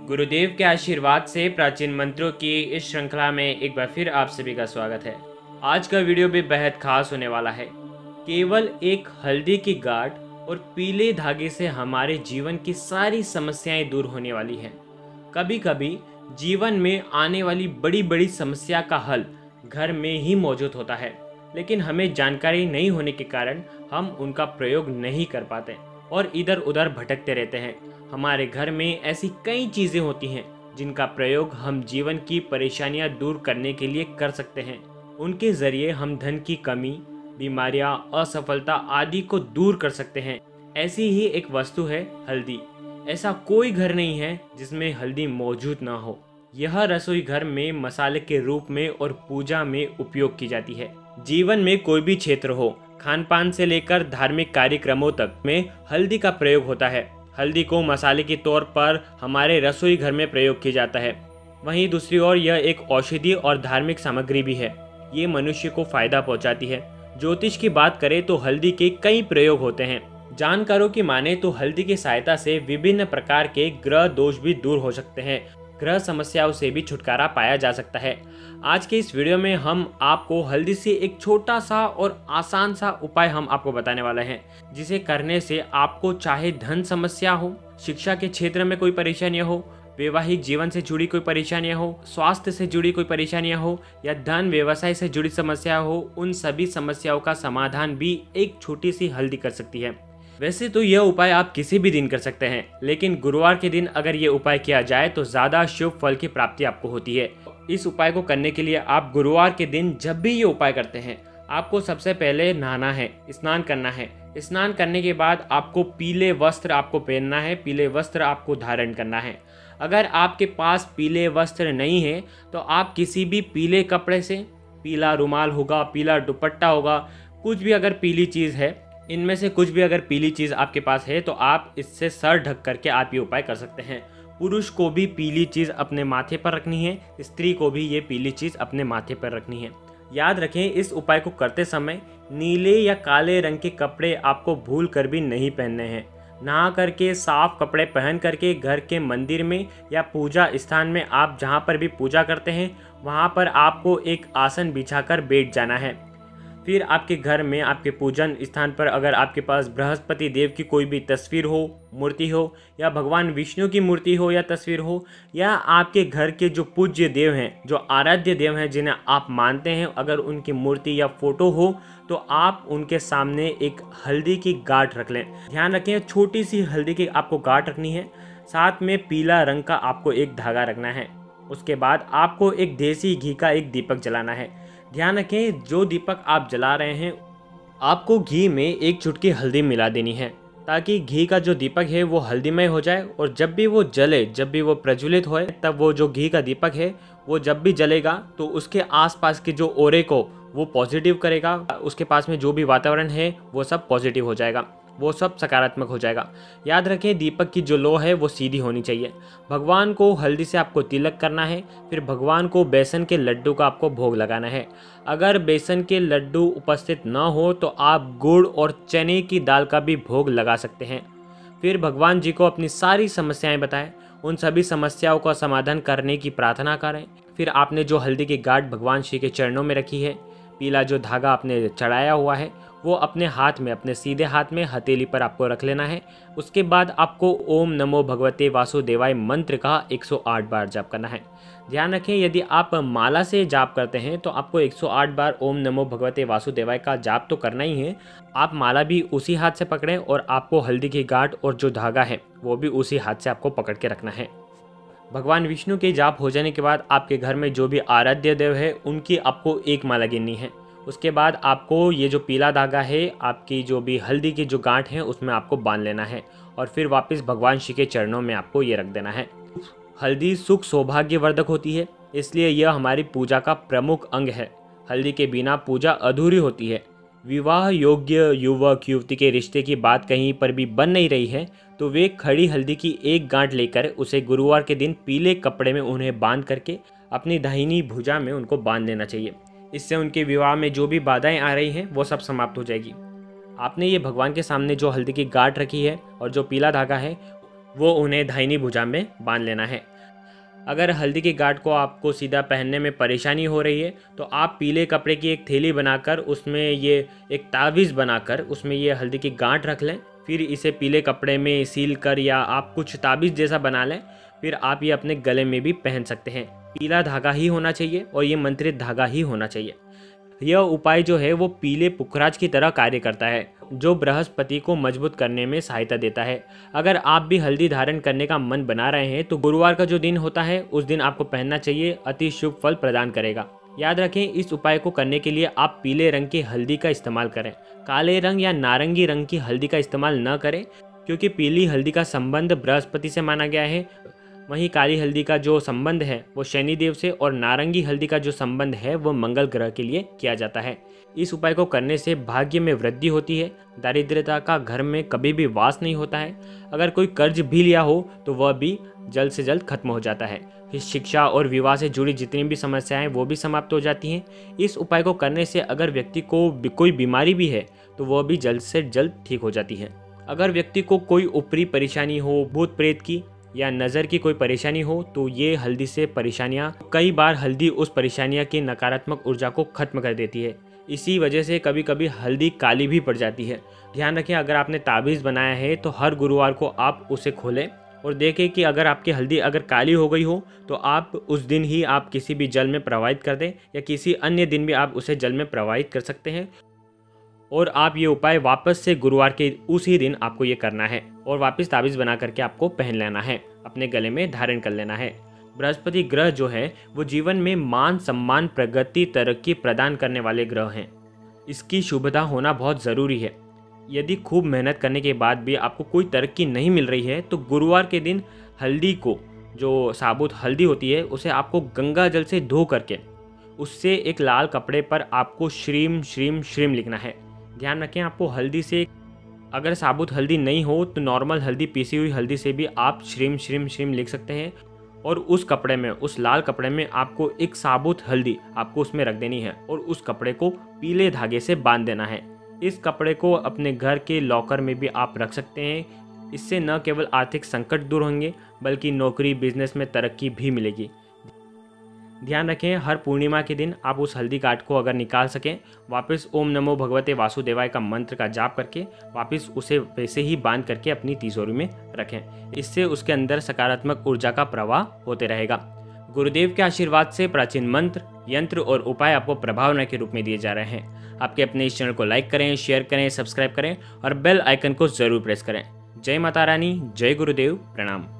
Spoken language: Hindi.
गुरुदेव के आशीर्वाद से प्राचीन मंत्रों की इस श्रृंखला में एक बार फिर आप सभी का स्वागत है। आज का वीडियो भी बेहद खास होने वाला है। केवल एक हल्दी की गांठ और पीले धागे से हमारे जीवन की सारी समस्याएं दूर होने वाली हैं। कभी कभी जीवन में आने वाली बड़ी बड़ी समस्या का हल घर में ही मौजूद होता है, लेकिन हमें जानकारी नहीं होने के कारण हम उनका प्रयोग नहीं कर पाते और इधर उधर भटकते रहते हैं। हमारे घर में ऐसी कई चीज़ें होती हैं जिनका प्रयोग हम जीवन की परेशानियां दूर करने के लिए कर सकते हैं। उनके ज़रिए हम धन की कमी, बीमारियां, असफलता आदि को दूर कर सकते हैं। ऐसी ही एक वस्तु है हल्दी। ऐसा कोई घर नहीं है जिसमें हल्दी मौजूद ना हो। यह रसोई घर में मसाले के रूप में और पूजा में उपयोग की जाती है। जीवन में कोई भी क्षेत्र हो, खान पान से लेकर धार्मिक कार्यक्रमों तक में हल्दी का प्रयोग होता है। हल्दी को मसाले के तौर पर हमारे रसोई घर में प्रयोग किया जाता है। वहीं दूसरी ओर यह एक औषधि और धार्मिक सामग्री भी है। ये मनुष्य को फायदा पहुंचाती है। ज्योतिष की बात करें तो हल्दी के कई प्रयोग होते हैं। जानकारों की माने तो हल्दी की सहायता से विभिन्न प्रकार के ग्रह दोष भी दूर हो सकते हैं। ग्रह समस्याओं से भी छुटकारा पाया जा सकता है। आज के इस वीडियो में हम आपको हल्दी से एक छोटा सा और आसान सा उपाय हम आपको बताने वाले हैं, जिसे करने से आपको चाहे धन समस्या हो, शिक्षा के क्षेत्र में कोई परेशानियां हो, वैवाहिक जीवन से जुड़ी कोई परेशानियां हो, स्वास्थ्य से जुड़ी कोई परेशानियां हो या धन व्यवसाय से जुड़ी समस्या हो, उन सभी समस्याओं का समाधान भी एक छोटी सी हल्दी कर सकती है। वैसे तो यह उपाय आप किसी भी दिन कर सकते हैं, लेकिन गुरुवार के दिन अगर ये उपाय किया जाए तो ज़्यादा शुभ फल की प्राप्ति आपको होती है। इस उपाय को करने के लिए आप गुरुवार के दिन जब भी ये उपाय करते हैं, आपको सबसे पहले नहाना है, स्नान करना है। स्नान करने के बाद आपको पीले वस्त्र आपको पहनना है, पीले वस्त्र आपको धारण करना है। अगर आपके पास पीले वस्त्र नहीं है तो आप किसी भी पीले कपड़े से, पीला रुमाल होगा, पीला दुपट्टा होगा, कुछ भी अगर पीली चीज़ है, इनमें से कुछ भी अगर पीली चीज़ आपके पास है तो आप इससे सर ढक करके आप ये उपाय कर सकते हैं। पुरुष को भी पीली चीज़ अपने माथे पर रखनी है, स्त्री को भी ये पीली चीज़ अपने माथे पर रखनी है। याद रखें, इस उपाय को करते समय नीले या काले रंग के कपड़े आपको भूल कर भी नहीं पहनने हैं। नहा करके साफ कपड़े पहन करके घर के मंदिर में या पूजा स्थान में आप जहाँ पर भी पूजा करते हैं वहाँ पर आपको एक आसन बिछाकर बैठ जाना है। फिर आपके घर में आपके पूजन स्थान पर अगर आपके पास बृहस्पति देव की कोई भी तस्वीर हो, मूर्ति हो, या भगवान विष्णु की मूर्ति हो या तस्वीर हो, या आपके घर के जो पूज्य देव हैं, जो आराध्य देव हैं, जिन्हें आप मानते हैं, अगर उनकी मूर्ति या फोटो हो तो आप उनके सामने एक हल्दी की गांठ रख लें। ध्यान रखें, छोटी सी हल्दी की आपको गांठ रखनी है। साथ में पीला रंग का आपको एक धागा रखना है। उसके बाद आपको एक देसी घी का एक दीपक जलाना है। ध्यान रखें, जो दीपक आप जला रहे हैं आपको घी में एक चुटकी हल्दी मिला देनी है, ताकि घी का जो दीपक है वो हल्दीमय हो जाए और जब भी वो जले, जब भी वो प्रज्वलित होए, तब वो जो घी का दीपक है वो जब भी जलेगा तो उसके आसपास के जो ओरे को वो पॉजिटिव करेगा। उसके पास में जो भी वातावरण है वो सब पॉजिटिव हो जाएगा, वो सब सकारात्मक हो जाएगा। याद रखें, दीपक की जो लो है वो सीधी होनी चाहिए। भगवान को हल्दी से आपको तिलक करना है। फिर भगवान को बेसन के लड्डू का आपको भोग लगाना है। अगर बेसन के लड्डू उपस्थित न हो तो आप गुड़ और चने की दाल का भी भोग लगा सकते हैं। फिर भगवान जी को अपनी सारी समस्याएं बताएं, उन सभी समस्याओं का समाधान करने की प्रार्थना करें। फिर आपने जो हल्दी की गांठ भगवान श्री के चरणों में रखी है, पीला जो धागा आपने चढ़ाया हुआ है, वो अपने हाथ में, अपने सीधे हाथ में हथेली पर आपको रख लेना है। उसके बाद आपको ओम नमो भगवते वासुदेवाय मंत्र का 108 बार जाप करना है। ध्यान रखें, यदि आप माला से जाप करते हैं तो आपको 108 बार ओम नमो भगवते वासुदेवाय का जाप तो करना ही है। आप माला भी उसी हाथ से पकड़ें और आपको हल्दी की गांठ और जो धागा है वो भी उसी हाथ से आपको पकड़ के रखना है। भगवान विष्णु के जाप हो जाने के बाद आपके घर में जो भी आराध्य देव है उनकी आपको एक माला गिननी है। उसके बाद आपको ये जो पीला धागा है, आपकी जो भी हल्दी की जो गांठ है उसमें आपको बांध लेना है और फिर वापस भगवान श्री के चरणों में आपको ये रख देना है। हल्दी सुख सौभाग्यवर्धक होती है, इसलिए यह हमारी पूजा का प्रमुख अंग है। हल्दी के बिना पूजा अधूरी होती है। विवाह योग्य युवक युवती के रिश्ते की बात कहीं पर भी बन नहीं रही है तो वे खड़ी हल्दी की एक गांठ लेकर उसे गुरुवार के दिन पीले कपड़े में उन्हें बांध करके अपनी दाहिनी भुजा में उनको बांध देना चाहिए। इससे उनके विवाह में जो भी बाधाएं आ रही हैं वो सब समाप्त हो जाएगी। आपने ये भगवान के सामने जो हल्दी की गांठ रखी है और जो पीला धागा है वो उन्हें दाहिनी भुजा में बांध लेना है। अगर हल्दी की गांठ को आपको सीधा पहनने में परेशानी हो रही है तो आप पीले कपड़े की एक थैली बनाकर उसमें ये एक तावीज़ बनाकर उसमें ये हल्दी की गांठ रख लें। फिर इसे पीले कपड़े में सील कर या आप कुछ ताबीज़ जैसा बना लें। फिर आप ये अपने गले में भी पहन सकते हैं। पीला धागा ही होना चाहिए और ये मंत्रित धागा ही होना चाहिए। यह उपाय जो है वो पीले पुखराज की तरह कार्य करता है, जो बृहस्पति को मजबूत करने में सहायता देता है। अगर आप भी हल्दी धारण करने का मन बना रहे हैं तो गुरुवार का जो दिन होता है उस दिन आपको पहनना चाहिए, अति शुभ फल प्रदान करेगा। याद रखें, इस उपाय को करने के लिए आप पीले रंग की हल्दी का इस्तेमाल करें। काले रंग या नारंगी रंग की हल्दी का इस्तेमाल न करें, क्योंकि पीली हल्दी का संबंध बृहस्पति से माना गया है। वहीं काली हल्दी का जो संबंध है वो शनिदेव से और नारंगी हल्दी का जो संबंध है वो मंगल ग्रह के लिए किया जाता है। इस उपाय को करने से भाग्य में वृद्धि होती है, दारिद्र्यता का घर में कभी भी वास नहीं होता है। अगर कोई कर्ज भी लिया हो तो वह भी जल्द से जल्द खत्म हो जाता है। शिक्षा और विवाह से जुड़ी जितनी भी समस्याएं वो भी समाप्त हो जाती हैं। इस उपाय को करने से अगर व्यक्ति को कोई बीमारी भी है तो वह भी जल्द से जल्द ठीक हो जाती है। अगर व्यक्ति को कोई ऊपरी परेशानी हो, भूत प्रेत की या नज़र की कोई परेशानी हो, तो ये हल्दी से परेशानियाँ, कई बार हल्दी उस परेशानियाँ की नकारात्मक ऊर्जा को खत्म कर देती है। इसी वजह से कभी कभी हल्दी काली भी पड़ जाती है। ध्यान रखें, अगर आपने ताबीज़ बनाया है तो हर गुरुवार को आप उसे खोलें और देखें कि अगर आपकी हल्दी अगर काली हो गई हो तो आप उस दिन ही आप किसी भी जल में प्रवाहित कर दें या किसी अन्य दिन भी आप उसे जल में प्रवाहित कर सकते हैं। और आप ये उपाय वापस से गुरुवार के उसी दिन आपको ये करना है और वापस ताबीज़ बना करके आपको पहन लेना है, अपने गले में धारण कर लेना है। बृहस्पति ग्रह जो है वो जीवन में मान सम्मान, प्रगति, तरक्की प्रदान करने वाले ग्रह हैं। इसकी शुभता होना बहुत ज़रूरी है। यदि खूब मेहनत करने के बाद भी आपको कोई तरक्की नहीं मिल रही है तो गुरुवार के दिन हल्दी को, जो साबुत हल्दी होती है, उसे आपको गंगा जल से धो करके उससे एक लाल कपड़े पर आपको श्रीम श्रीम श्रीम लिखना है। ध्यान रखें, आपको हल्दी से, अगर साबुत हल्दी नहीं हो तो नॉर्मल हल्दी, पीसी हुई हल्दी से भी आप श्रीम श्रीम श्रीम लिख सकते हैं। और उस कपड़े में, उस लाल कपड़े में आपको एक साबुत हल्दी आपको उसमें रख देनी है और उस कपड़े को पीले धागे से बांध देना है। इस कपड़े को अपने घर के लॉकर में भी आप रख सकते हैं। इससे न केवल आर्थिक संकट दूर होंगे बल्कि नौकरी, बिजनेस में तरक्की भी मिलेगी। ध्यान रखें, हर पूर्णिमा के दिन आप उस हल्दी गांठ को अगर निकाल सकें, वापस ओम नमो भगवते वासुदेवाय का मंत्र का जाप करके वापस उसे वैसे ही बांध करके अपनी तिजोरी में रखें। इससे उसके अंदर सकारात्मक ऊर्जा का प्रवाह होते रहेगा। गुरुदेव के आशीर्वाद से प्राचीन मंत्र, यंत्र और उपाय आपको प्रभावना के रूप में दिए जा रहे हैं। आपके अपने इस चैनल को लाइक करें, शेयर करें, सब्सक्राइब करें और बेल आइकन को जरूर प्रेस करें। जय माता रानी, जय गुरुदेव, प्रणाम।